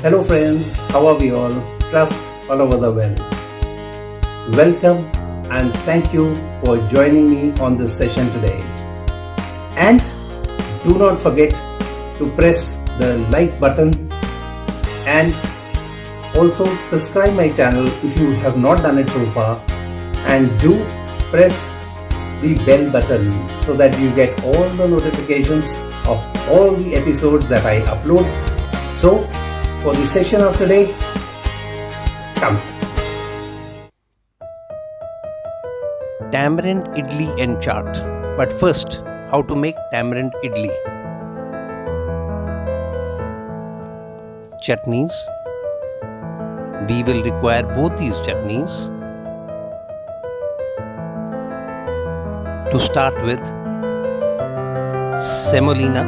Hello friends, how are we all? Trust all over the world. Welcome and thank you for joining me on this session today. And do not forget to press the like button and also subscribe my channel if you have not done it so far, and do press the bell button so that you get all the notifications of all the episodes that I upload. So for the session of today, come. Tamarind Idli and Chaat. But first, how to make Tamarind Idli. Chutneys. We will require both these chutneys. To start with, semolina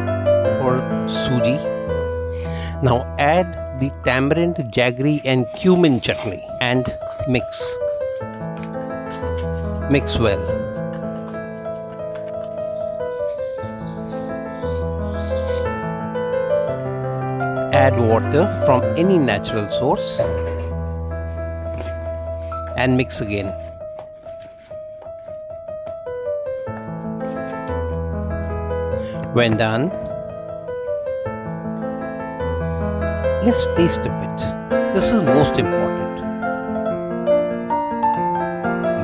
or suji. Now add the tamarind, jaggery and cumin chutney and mix. Mix well. Add water from any natural source and mix again. When done, let's taste a bit. This is most important.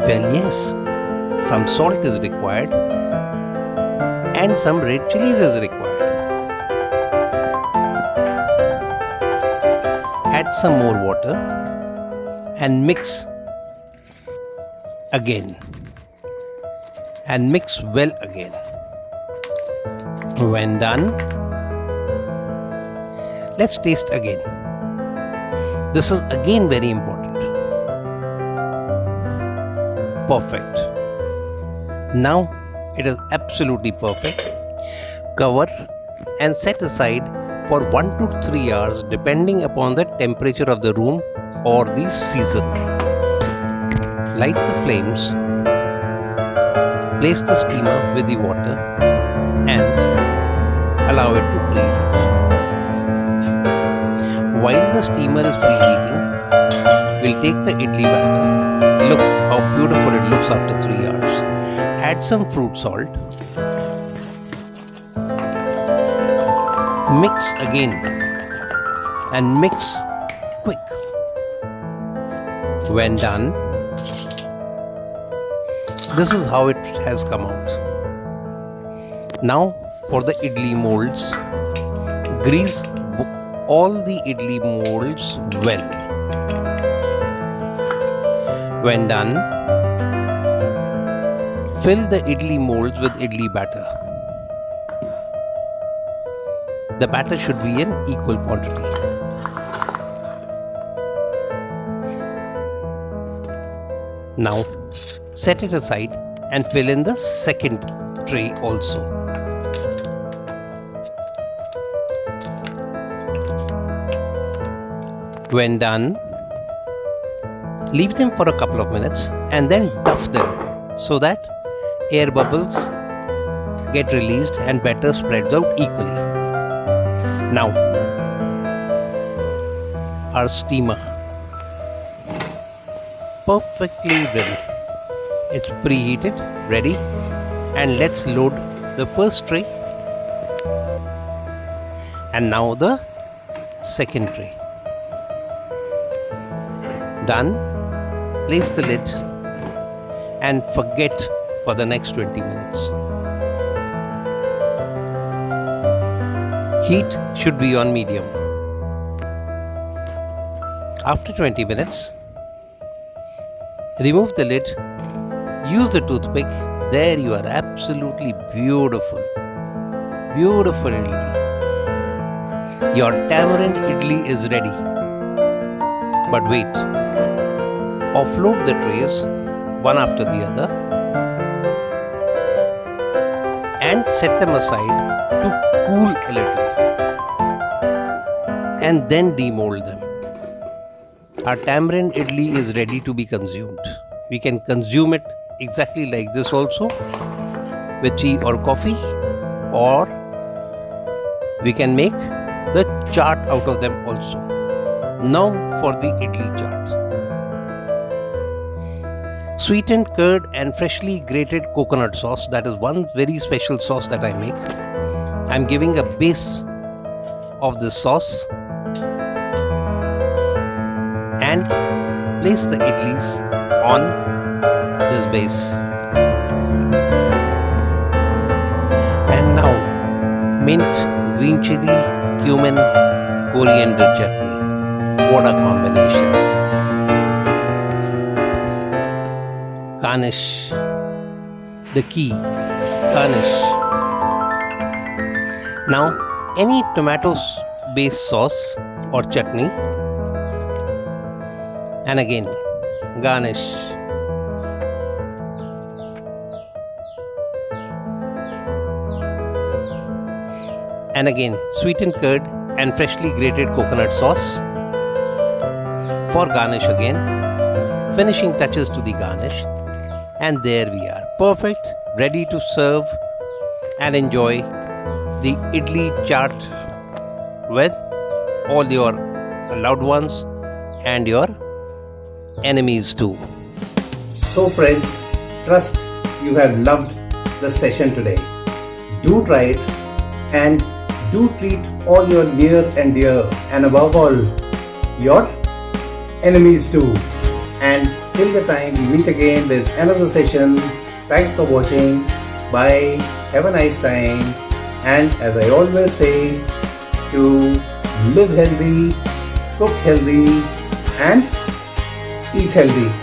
Well, yes, some salt is required and some red chilies is required. Add some more water and mix again. And mix well again. When done, let's taste again. This is again very important. Perfect. Now it is absolutely perfect. Cover and set aside for 1 to 3 hours depending upon the temperature of the room or the season. Light the flames. Place the steamer with the water and allow it to preheat. While the steamer is preheating, we'll take the idli batter. Look how beautiful it looks after 3 hours. Add some fruit salt. Mix again and mix quick. When done, this is how it has come out. Now for the idli molds, grease all the idli molds well. When done, fill the idli molds with idli batter. The batter should be in equal quantity. Now set it aside and fill in the second tray also. When done, leave them for a couple of minutes and then duff them so that air bubbles get released and batter spreads out equally. Now, our steamer, perfectly ready. It's preheated, ready, and let's load the first tray and now the second tray. Done. Place the lid and forget for the next 20 minutes. Heat should be on medium. After 20 minutes, remove the lid, use the toothpick. There you are, absolutely beautiful. Beautiful idli. Your tamarind idli is ready. But wait. Offload the trays one after the other and set them aside to cool a little and then demold them. Our tamarind idli is ready to be consumed. We can consume it exactly like this also with tea or coffee, or we can make the chaat out of them also. Now for the idli chaat. Sweetened curd and freshly grated coconut sauce, that is one very special sauce that I make. I'm giving a base of this sauce and place the idlis on this base. And now mint, green chili, cumin, coriander chutney. What a combination. Garnish. The key. Garnish. Now any tomato based sauce or chutney, and again garnish. And again sweetened curd and freshly grated coconut sauce for garnish again. Finishing touches to the garnish, and there we are, perfect, ready to serve and enjoy the idli chaat with all your loved ones and your enemies too. So friends, trust you have loved the session today. Do try it and do treat all your near and dear, and above all your enemies too. And till the time we meet again with another session, thanks for watching. Bye. Have a nice time. And as I always say, to live healthy, cook healthy and eat healthy.